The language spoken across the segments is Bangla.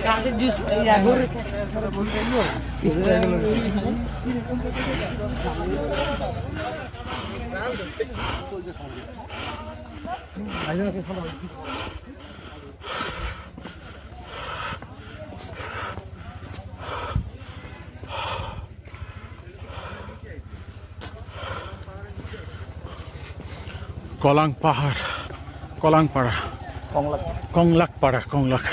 ঘাসের জুস কলাং পাহাড়, কলাংপাড়া, কংলাক পাড়া, কংলাক।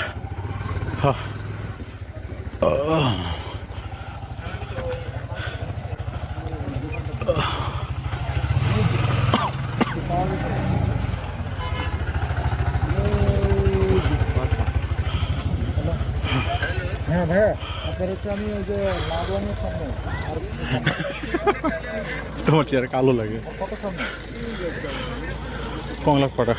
হ্যাঁ ভাইয়া, আপনার হচ্ছে আমি ওই যে লাগলামের সামনে তোমার চেয়ার কালো লাগে। কত সামনে কংলাক পাড়া।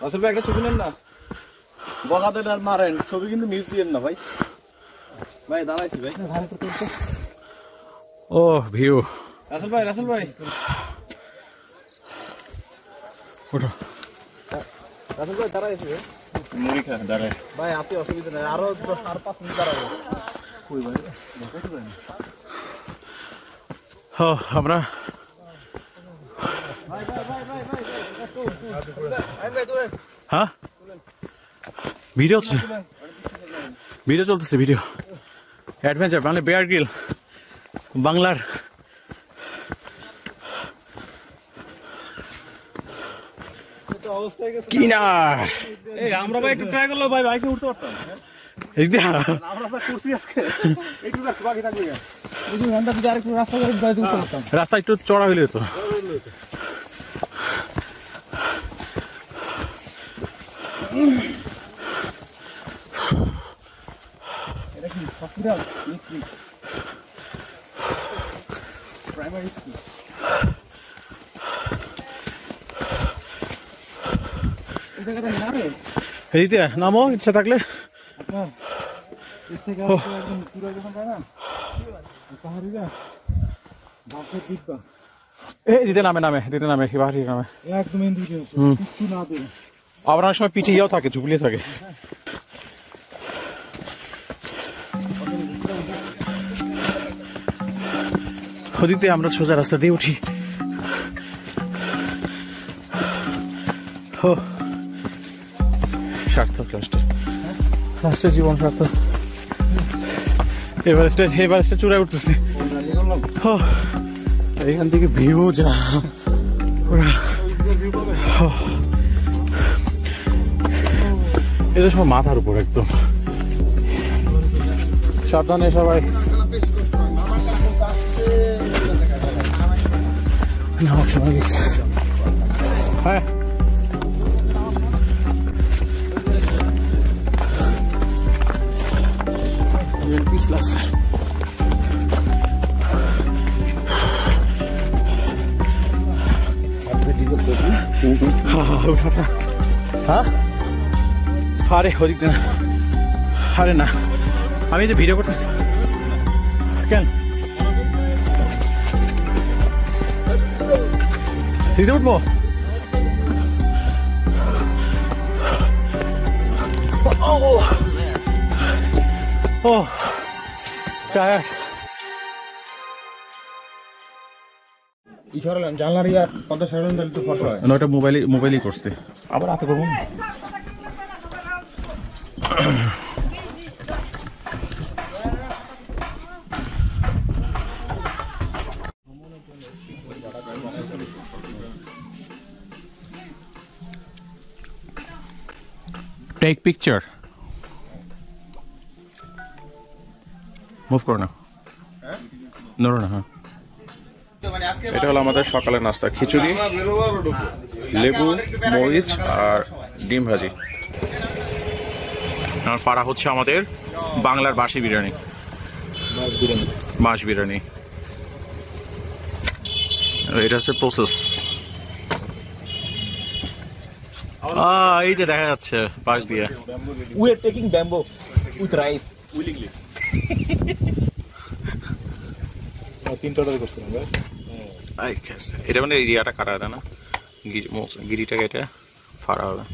আসল ভাই একটা ছবি নেন না, বগাদের আর মারেন ছবি কিন্তু মিস দিয়েন না ভাই। ভাই দাঁড়াইছি ভাই। ও ভিউ। রাসেল ভাই, রাসেল ভাই ওঠো। রাসেল ভাই দাঁড়াইছি মুড়ি খা দাঁড়ায় ভাই, আপনি অসুবিধা নেই, আরো 4-5 মিনিট দাঁড়াবো। কই ভাই আমরা হ্যাঁ ভিডিও চলতেছে, ভিডিও অ্যাডভেঞ্চার মানে বেয়ার গ্রিল বাংলার। কিনার আমরা ভাই একটু ট্রাই করলো ভাই, বাইকে উঠতে পারতাম। রাস্তা একটু চড়া হইলে তো। এদিকে নামো ইচ্ছা থাকলে। দিতে নামে বাড়ি নামে আবার অনেক সময় পিঠে ইয়েও থাকে, ঝুপলিয়ে থাকে। ওদিকে আমরা সোজা রাস্তা দিয়ে উঠি। সার্থক লাস্টে জীবন সার্থক। এভারেস্টে চূড়ায় উঠতেছি। এখান থেকে ভিউ যা, এটা সব মাথার উপর একদম। সাবধানে সবাই। হ্যাঁ আরে ওদিক না, আরে না, আমি যে ভিডিও করতেছি কেন দিতে উঠবো? ও টায়ার। জানলার ইয়ার কত সারান একটু ফসা হয় না, ওটা মোবাইলই করছে, আবার হাতে করবো। টেক পিকচার, মুভ করো না, নড়ো না। হ্যাঁ এটা হলো আমাদের সকালের নাস্তা, খিচুড়ি, লেবু, মরিচ আর ডিম ভাজি। আর পাড়া হচ্ছে আমাদের বাংলার বাসি বিরিয়ানি, মাছ বিরিয়ানি। এটা হচ্ছে প্রসেস। এই যে দেখা যাচ্ছে পাশ দিয়ে। We are taking bamboo with rice willingly. 3টা অর্ডার করছিলাম ভাই। এটা মানে এরিয়াটা কাটা হবে না, গিরিটা কেটে ফাড়া হবে।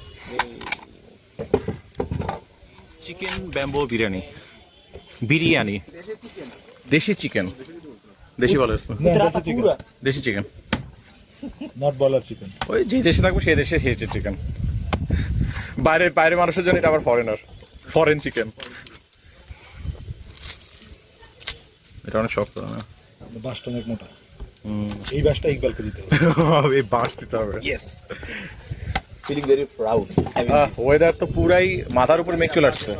চিকেন ব্যাম্বো বিরিয়ানি, বিরিয়ানি দেশি চিকেন, দেশি বলে দেশি চিকেন, নট বলার চিকেন। ওই যে দেশে থাকবো সেই দেশে খেয়েছে চিকেন। বাইরের মানুষের জন্য এটা আবার ফরেন চিকেন। এটা অনেক শক্ত না, বাঁশটা অনেক মোটা। এই বাঁশটা ইকবালকে দিতে হবে। এই বাঁশ দিতে হবে। Yes, feeling very proud. Weather তো পুরাই মাথার উপর মেঘ চলে আসছে।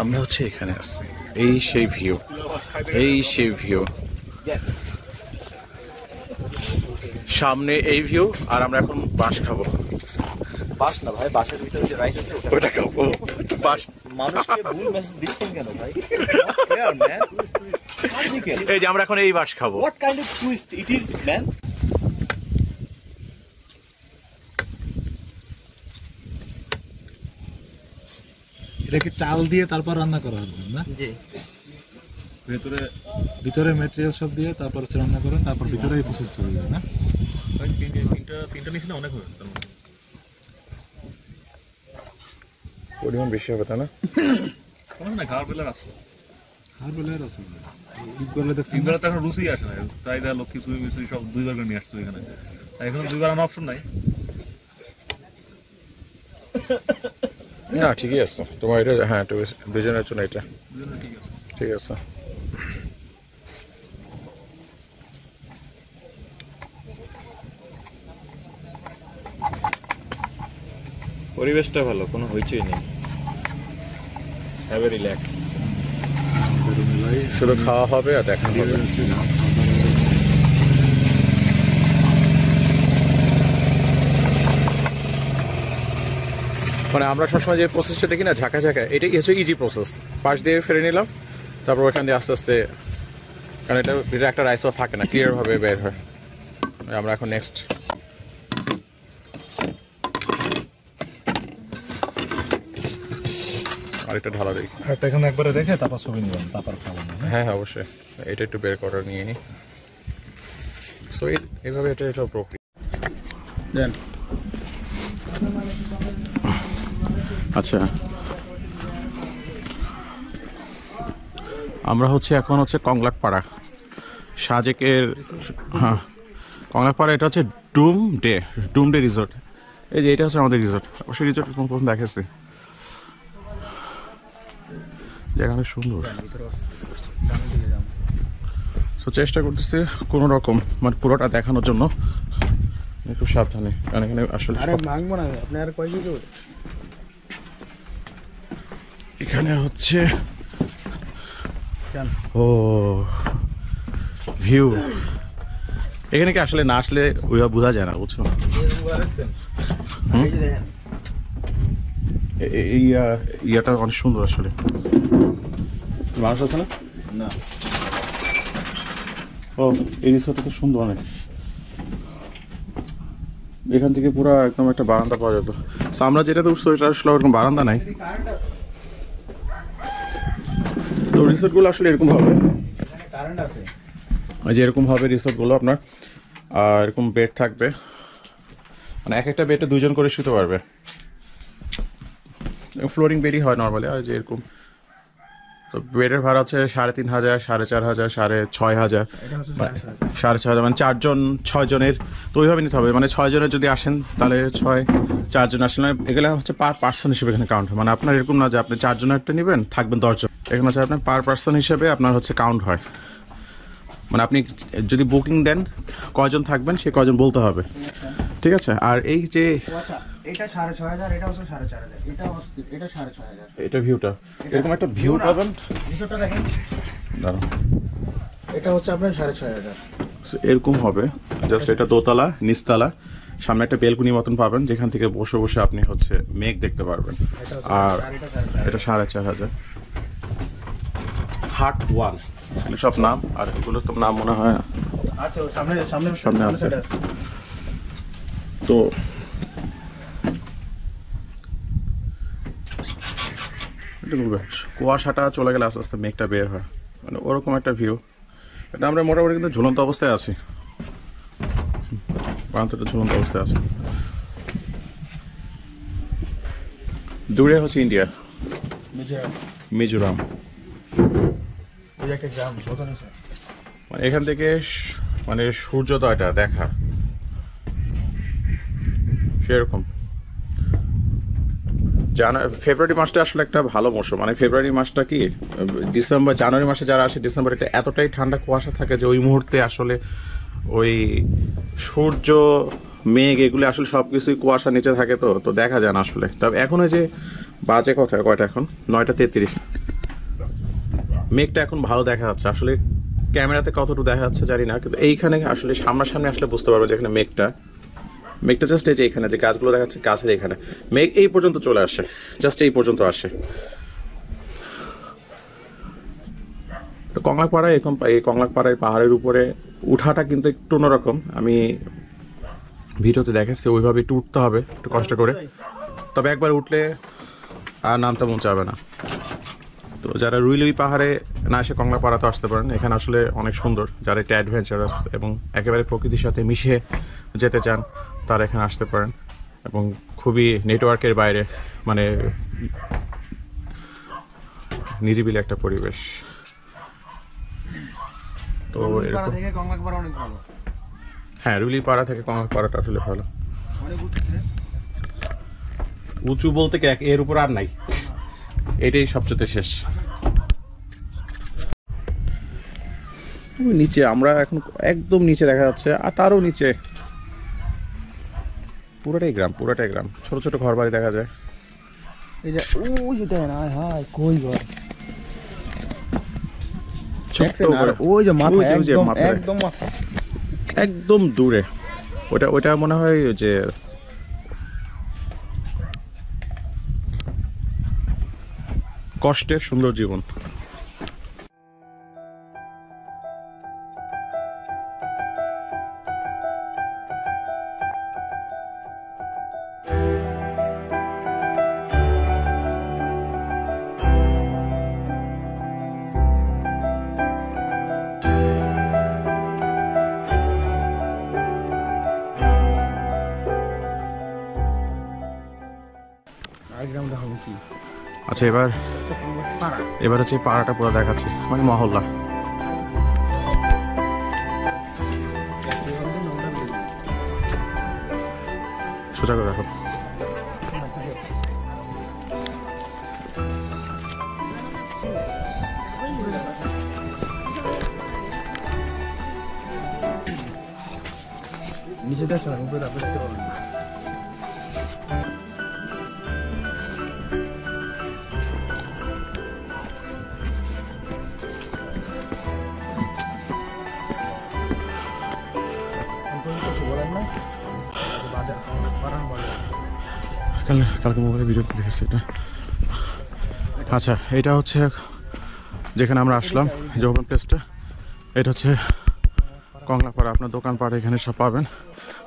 আমরা হচ্ছে এখানে আসছি, এই সেই ভিউ, এই সেই ভিউ, সামনে এই ভিউ। আর আমরা এখন বাঁশ খাবো। বাঁশ না ভাই, বাঁশের ভিতরে যে রাইস আছে ওটা খাবো। বাঁশ মানুষকে ভুল মেসেজ দিচ্ছেন কেন ভাই? এই যে আমরা এখন এই বাঁশ খাবো। What kind of twist it is, man? এটাকে চাল দিয়ে তারপর রান্না করা হবে না? জি। ভিতরে ম্যাটেরিয়াল সব দিয়ে তারপর হচ্ছে রান্না করেন, তারপর ভিতরে প্রসেস হয়ে যায় না? তিনটা নিচে না অনেক হবে। পরিমাণ বেশি হবে তাই না? না খাওয়ার বেলা রাখো। আর বলে আর আছে ইকবালে দেখছি সিঙ্গারা তো এখন রুচি আসে না, তাই দেখ লক্ষ্মী সুই মিস্ত্রি সব 2 বার করে নিয়ে আসতো এখানে। এখন 2 বার অপশন নাই। না ঠিকই আছে তোমার এটা। হ্যাঁ, দুজনের জন্য এটা ঠিক আছে। ঠিক আছে। পরিবেশটা ভালো, কোনো হইচই নেই, হ্যাভ এ রিল্যাক্স। শুধু খাওয়া হবে আর দেখা হবে। মানে আমরা সবসময় যে প্রসেসটা দেখি না ঝাঁকা ঝাঁকা, এটাই হচ্ছে ইজি প্রসেস। পাশ দিয়ে ফেলে নিলাম, তারপর ওখান দিয়ে আস্তে আস্তে, কারণ এটা ভিতরে একটা রাইসও থাকে না, ক্লিয়ারভাবে বের হয়। আমরা এখন নেক্সট আরেকটা ঢালা দেখি। একটা এখানে একবারে রেখে তারপর ছবি নিলাম, তারপর খাওয়ানো। হ্যাঁ হ্যাঁ অবশ্যই, এটা একটু বের করার নিয়ে নিই। সো এইভাবে এটা প্রক্রিয়া দেন। আচ্ছা, আমরা হচ্ছে এখন হচ্ছে কংলাকপাড়া, সাজেকের। হ্যাঁ, কংলাকপাড়া। এটা হচ্ছে ডুম ডে রিসোর্ট। এই যে এটা হচ্ছে আমাদের রিসোর্ট। অবশ্যই রিসোর্ট প্রথম দেখেছি, জায়গা অনেক সুন্দর। তো চেষ্টা করতেছি কোনো রকম মানে পুরোটা দেখানোর জন্য, একটু সাবধানে, কারণ এখানে আসলে এখানে হচ্ছে ও ভিউ। এখানে কি আসলে না আসলে ওইভাবে বোঝা যায় না, বুঝছো? এই ইয়াটা অনেক সুন্দর আসলে। মানুষ আছে না? না। ও এই রিসোর্টটা তো সুন্দর অনেক। এখান থেকে পুরো একদম একটা বারান্দা পাওয়া যেত। আমরা যেটাতে উঠছি ওইটা আসলে ওরকম বারান্দা নাই। তো রিসোর্টগুলো আসলে এরকম হবে, যে এরকম হবে রিসোর্টগুলো আপনার। এরকম বেড থাকবে, মানে এক একটা বেডে 2 জন করে শুতে পারবে। ফ্লোরিং বেডই হয় নর্মালি। আর যে এরকম তো বেডের ভাড়া হচ্ছে 3,500, 4,500, 6,500, 6,500, মানে 6 জনের। তো ওইভাবে নিতে হবে, মানে 6 জনের যদি আসেন তাহলে 4 জন আসলে এগুলো হচ্ছে পার পার্সন হিসেবে এখানে কাউন্ট হয়। মানে আপনার এরকম না যে আপনি 4 জনেরটা নেবেন, থাকবেন 10 জন। এখানে হচ্ছে আপনার পার পার্সন হিসেবে আপনার হচ্ছে কাউন্ট হয়। মানে আপনি যদি বুকিং দেন কয়জন থাকবেন সে কয়জন বলতে হবে, ঠিক আছে? আর এই যে এটা 6,500, এটা হচ্ছে 4,500, এটা 6,500। এটা ভিউটা এরকম একটা ভিউ পাবেন। রিসোর্টটা দেখেন, দাঁড়ান, এটা হচ্ছে আপনার 6,500। এরকম হবে জাস্ট। এটা দোতলা, নিচতলা, সামনে একটা বেলকুনি মতন পাবেন যেখান থেকে বসে বসে আপনি হচ্ছে মেঘ দেখতে পারবেন। আর এটা 4,500। হাট 1 এখানে সব নাম, আর এগুলো তো নাম মনে হয় আচ্ছা ও সামনে সামনে সামনে আছে। side আছে। তো কুয়াশাটা চলে গেলে আস্তে আস্তে মেঘটা বের হয়, মানে ওরকম একটা ভিউ। এটা আমরা মোটামুটি কিন্তু ঝুলন্ত অবস্থায় আছি, প্রান্তটা ঝুলন্ত অবস্থায় আছে। দূরে হচ্ছে ইন্ডিয়া, মিজোরাম। ওই একটা গ্রাম বোধন আছে। মানে এখান থেকে মানে সূর্যোদয়টা দেখা সেরকম। ফেব্রুয়ারি মাসটা আসলে একটা ভালো মৌসুম। মানে ফেব্রুয়ারি মাসটা কি, ডিসেম্বর জানুয়ারি মাসে যারা আসে ডিসেম্বর, এটা এতটাই ঠান্ডা কুয়াশা থাকে যে ওই মুহূর্তে আসলে ওই সূর্য মেঘ এগুলো আসলে সব কিছুই কুয়াশা নিচে থাকে, তো দেখা যায় না আসলে। তবে এখন ওই যে বাজে কয়টা এখন 9:33, মেঘটা এখন ভালো দেখা যাচ্ছে। আসলে ক্যামেরাতে কতটুকু দেখা যাচ্ছে জানি না, কিন্তু এইখানে আসলে সামনাসামনি আসলে বুঝতে পারবো যে এখানে মেঘটা জাস্ট এই যে এখানে যে গাছগুলো দেখাচ্ছে, গাছের এখানে মেঘ এই পর্যন্ত চলে আসে, জাস্ট এই পর্যন্ত আসে। তো কংলাপাড়ায় এরকম, এই কংলাপাড়ায় পাহাড়ের উপরে উঠাটা কিন্তু একটু অন্যরকম। আমি ভিডিওতে দেখেছি ওইভাবে একটু উঠতে হবে, একটু কষ্ট করে, তবে একবার উঠলে আর নামতে মন চাবে না। তো যারা রুইলুই পাহাড়ে না এসে কংলাপাড়াতে আসতে পারেন, এখানে আসলে অনেক সুন্দর। যারা এটা অ্যাডভেঞ্চারাস এবং একেবারে প্রকৃতির সাথে মিশে যেতে চান তারা এখানে আসতে পারেন, এবং খুবই নেটওয়ার্কের বাইরে, মানে নিরিবিলি একটা পরিবেশ। তো এরকম থেকে কংলাপাড়া অনেক ভালো, হ্যাঁ, রুইলুই পাড়া থেকে কংলাপাড়াটা আসলে ভালো। অনেক উঁচুতে। উঁচু বলতে কি এর উপর আর নাই, এটাই সবচেয়ে শেষ। নিচে আমরা এখন একদম নিচে দেখা যাচ্ছে, আর তারও নিচে পুরোটাই গ্রাম, ছোট ছোট ঘর বাড়ি দেখা যায়। এই যে ওই যে দেখেন, হায় হায় কই ঘর, ছোট্ট দেখছেন? আর করে। ওই যে মাথা, ওই যে একদম মাথায়। একদম মাথা। একদম দূরে ওটা মনে হয় যে কষ্টের সুন্দর জীবন। আচ্ছা, এবার হচ্ছে পাড়াটা পুরো দেখাচ্ছে, মানে মহল্লা। সোজা করে রাখো। নিচে দেখছো না, উপরে দেখতে পাবেন। কালকে মোবাইলে ভিডিও দেখেছি এটা। আচ্ছা, এটা হচ্ছে যেখানে আমরা আসলাম, যে ওপেন প্লেসটা, এটা হচ্ছে কংলাপাড়া। আপনার দোকানপাট এখানে সব পাবেন,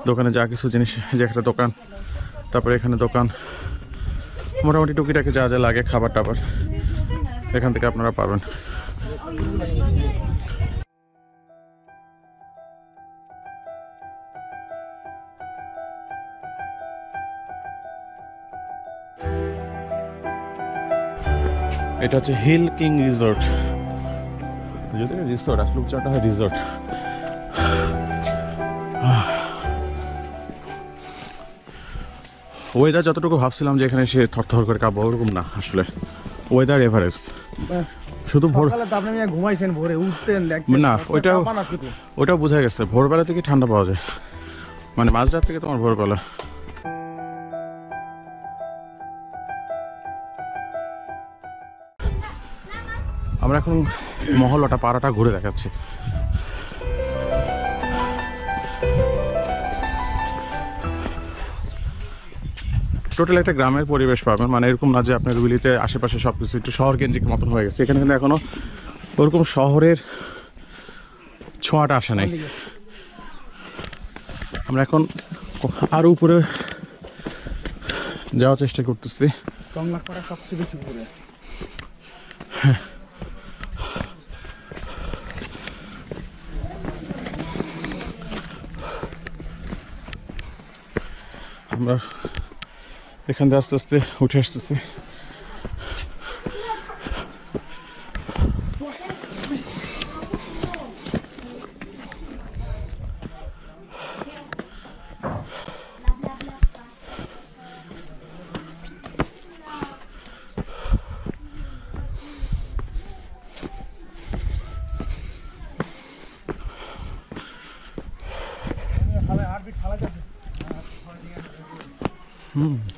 দোকানে যা কিছু জিনিস, যে একটা দোকান, তারপরে এখানে দোকান, মোটামুটি টুকিটাকি যা যা লাগে খাবার টাবার এখান থেকে আপনারা পাবেন। এটা হচ্ছে হিল কিং রিসোর্ট, যদি রিসোর্ট আসলে উচ্চারটা হয় রিসোর্ট। ওয়েদার যতটুকু ভাবছিলাম যে এখানে সে থরথর করে কাঁপবো, ওরকম না আসলে। ওয়েদার এভারেস্ট, শুধু ভোর সকালে তো আপনি ঘুমাইছেন, ভোরে উঠতেন না, ওইটাও বোঝা গেছে। ভোরবেলা থেকে ঠান্ডা পাওয়া যায়, মানে মাঝরাত থেকে তোমার ভোরবেলা। আমরা এখন মহল্লাটা, পাড়াটা ঘুরে দেখাচ্ছি। টোটাল একটা গ্রামের পরিবেশ পাবেন, মানে এরকম না যে আপনার রুইলিতে আশেপাশে সবকিছু একটু শহর কেন্দ্রিক মতন হয়ে গেছে। এখানে কিন্তু এখনো ওরকম শহরের ছোঁয়াটা আসে নাই। আমরা এখন আরো উপরে যাওয়ার চেষ্টা করতেছি। কমলাপাড়া সবচেয়ে বেশি ঘুরে। আমরা এখান থেকে আস্তে আস্তে উঠে আসতেছি।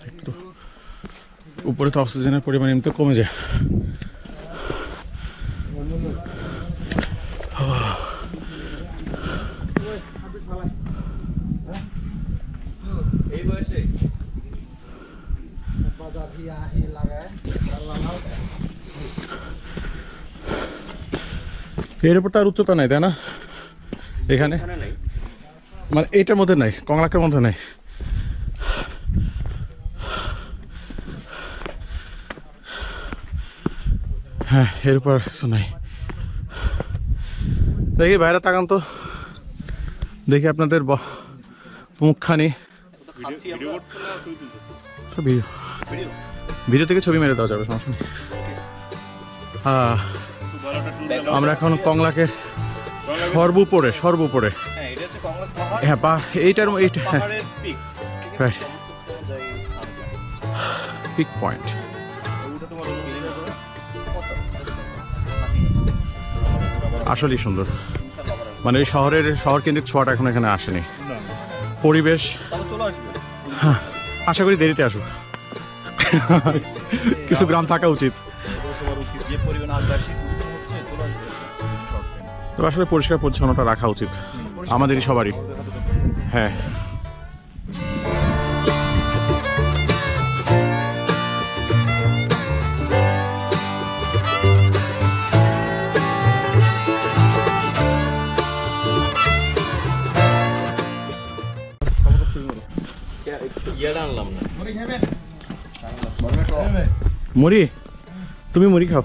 একটু উপরে তো অক্সিজেনের পরিমাণ এমনি তো কমে যায়। এর উপর তার উচ্চতা নাই, তাই না? এখানে মানে এইটার মধ্যে নাই, কংলাকের মধ্যে নাই। হ্যাঁ, এর উপর কিছু নাই। দেখি বাইরে তাকান তো, দেখি আপনাদের মুখখানি। ভিডিও থেকে ছবি মেরে দেওয়া যাবে, সমস্যা নেই। হ্যাঁ, আমরা এখন কংলাকের সর্বোপরে। হ্যাঁ, এইটার হ্যাঁ পিক পয়েন্ট। আসলেই সুন্দর, মানে এই শহর কেন্দ্রিক ছোঁয়াটা এখন এখানে আসেনি। পরিবেশ হ্যাঁ, আশা করি দেরিতে আসুক। কিছু গ্রাম থাকা উচিত। তো আসলে পরিষ্কার পরিচ্ছন্নতা রাখা উচিত আমাদেরই সবারই। হ্যাঁ, মুড়ি, তুমি মুড়ি খাও?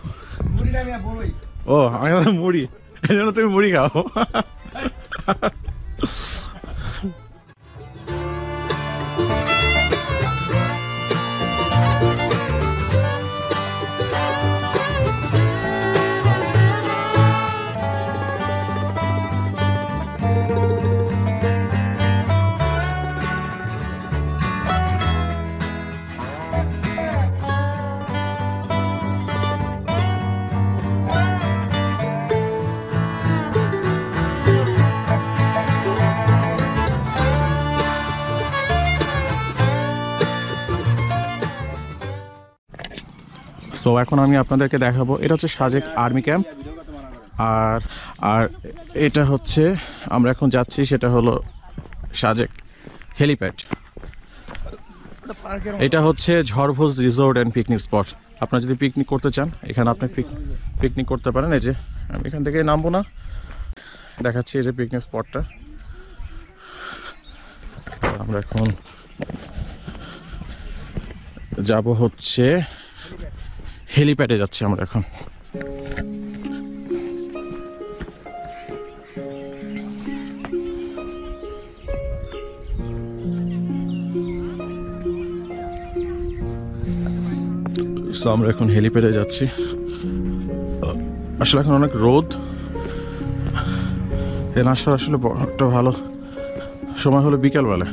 ও, আমি মুড়ি, এই জন্য তুমি মুড়ি খাও। তো এখন আমি আপনাদেরকে দেখাবো, এটা হচ্ছে সাজেক আর্মি ক্যাম্প। আর এটা হচ্ছে আমরা এখন যাচ্ছি, সেটা হলো সাজেক হেলিপ্যাড। এটা হচ্ছে ঝড়ভোজ রিসোর্ট অ্যান্ড পিকনিক স্পট। আপনারা যদি পিকনিক করতে চান, এখানে আপনি পিকনিক করতে পারেন। এই যে আমি এখান থেকে নামবো না, দেখাচ্ছি এই যে পিকনিক স্পটটা। আমরা এখন যাব হচ্ছে হেলিপ্যাডে যাচ্ছি আমরা এখন। আমরা এখন হেলিপ্যাডে যাচ্ছি। আসলে এখন অনেক রোদ, এখানে আসার আসলে একটা ভালো সময় হলো বিকেলবেলা।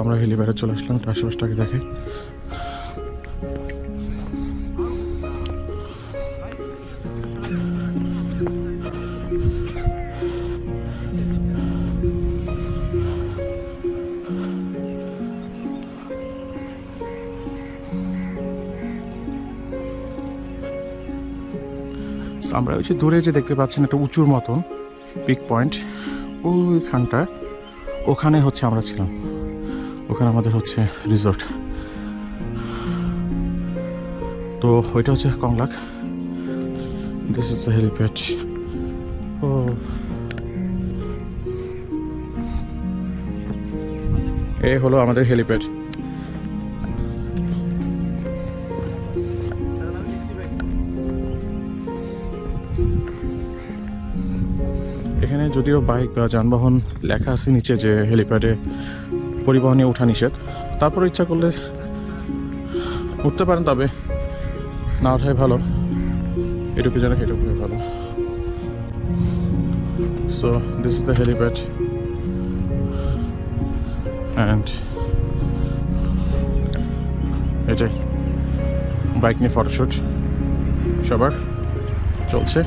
আমরা হেলিপ্যাডে চলে আসলাম, একটু আশেপাশটাকে দেখে। আমরা ওই যে দূরে যে দেখতে পাচ্ছেন একটা উঁচুর মতন পিক পয়েন্ট, ওইখানটা, ওখানে হচ্ছে আমরা ছিলাম, ওখানে আমাদের হচ্ছে রিসোর্ট। তো ওইটা হচ্ছে Konglak, this is the helipad. ও এই হলো আমাদের হেলিপ্যাড। এখানে যদিও বাইক বা যানবাহন লেখা আছে নিচে যে হেলিপ্যাডে পরিবহনে ওঠা নিষেধ, তারপর ইচ্ছা করলে উঠতে পারেন, তবে না ওঠাই ভালো, এটুকু যেন সেটুকু ভালো। So this is the helipad and এটাই বাইক নিয়ে ফটোশ্যুট সবার চলছে।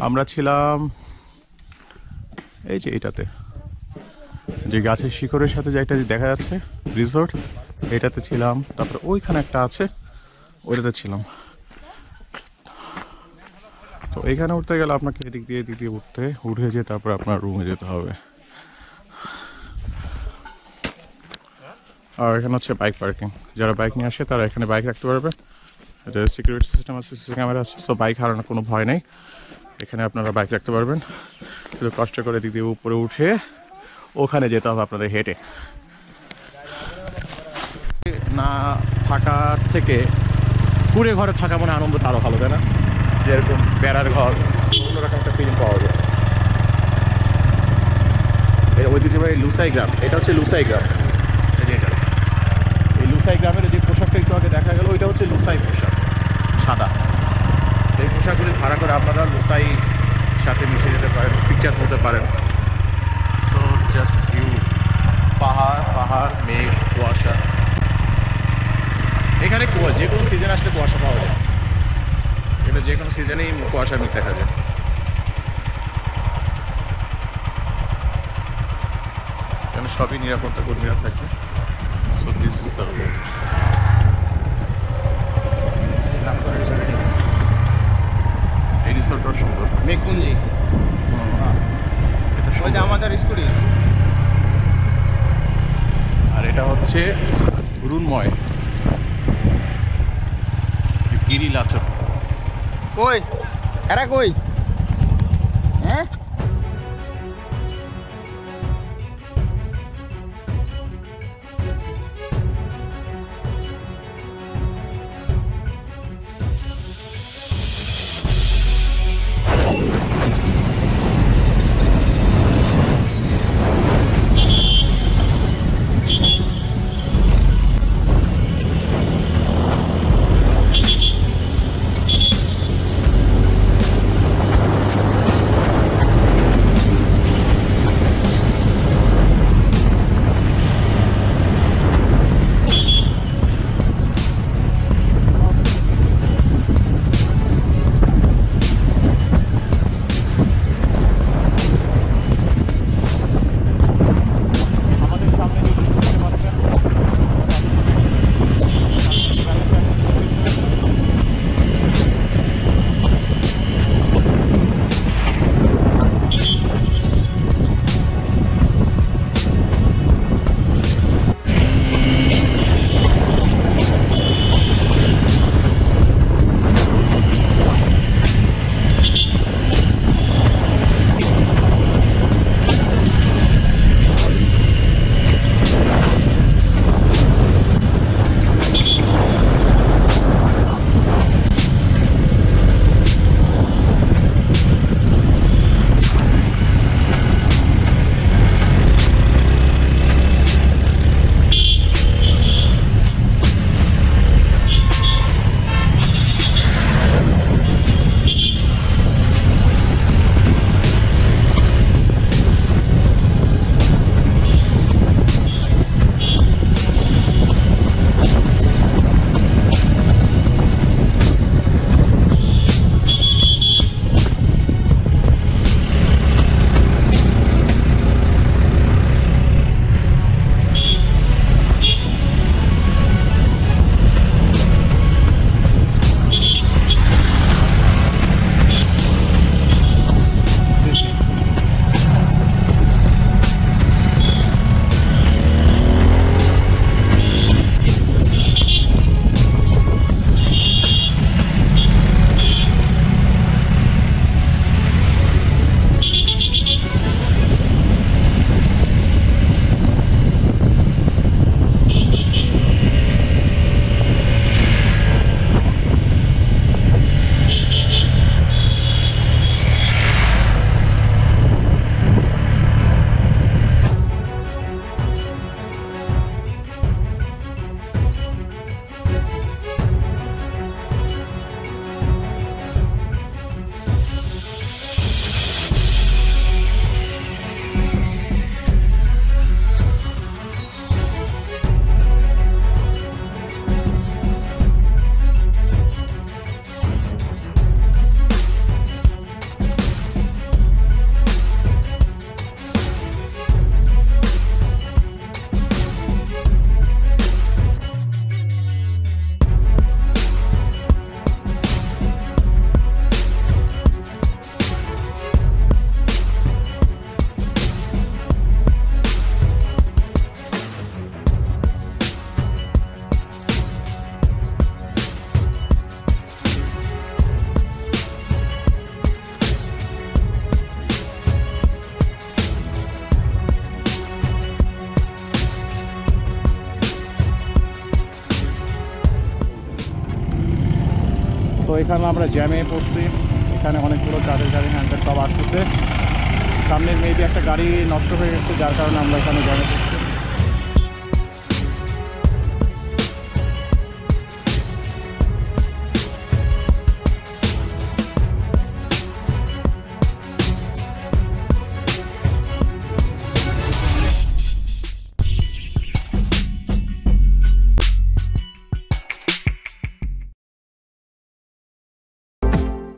আমরা ছিলাম এই যে এটাতে, যে গাছের শিকড়ের সাথে যে একটা দেখা যাচ্ছে রিসোর্ট, এটাতে ছিলাম। তারপরে ওইখানে একটা আছে, ওইটাতে ছিলাম। তো এইখানে উঠতে গেলে আপনাকে এদিক দিয়ে উঠে যেয়ে তারপর আপনার রুমে যেতে হবে। আর এখানে হচ্ছে বাইক পার্কিং, যারা বাইক নিয়ে আসে তারা এখানে বাইক রাখতে পারবে। এটা সিকিউরিটি সিস্টেম আছে, সিসি ক্যামেরা আছে, সো বাইক হারানোর কোনো ভয় নেই। এখানে আপনারা বাইক রাখতে পারবেন, শুধু কষ্ট করে দিক দিয়ে উপরে উঠে ওখানে যেতে হবে আপনাদের হেঁটে। না থাকার থেকে কুড়ে ঘরে থাকা মানে আনন্দটা আরও ভালো, তাই না? যেরকম বেড়ার ঘর, অন্যরকম একটা ফিলিং পাওয়া যায়। এর ঐতিহ্যবাহী লুসাই গ্রাম, এটা হচ্ছে লুসাই গ্রাম। এই লুসাই গ্রামের যে পোশাকটা একটু আগে দেখা গেল, ওইটা হচ্ছে লুসাই পোশাক, সাদা। এই পোশাকগুলি ভাড়া করে আপনারা লুসাই সাথে মিশে যেতে পারেন, পিকচার তুলতে পারেন। সো জাস্ট ভিউ, পাহাড়, মেঘ, কুয়াশা। এখানে যে কোনো সিজন আসলে কুয়াশা পাওয়া যায়, এটা যে কোনো সিজনেই কুয়াশার মেঘ দেখা যায়। এখানে সবই নিরাপত্তা কর্মীরা থাকে। So this is the road. এই রিসোর্টটা সুন্দর, মেঘপুঞ্জি, এটা ওই যে আমাদের স্কুটি। আর এটা হচ্ছে রুনময় গিরিলাচক। কই এরা কই? হ্যাঁ তো এখানে আমরা জ্যামে পড়ছি, এখানে অনেকগুলো চাঁদের গাড়ি হ্যান্ডেল সব আসতেছে। সামনের মেবি একটা গাড়ি নষ্ট হয়ে গেছে, যার কারণে আমরা এখানে জ্যামে পড়ছি।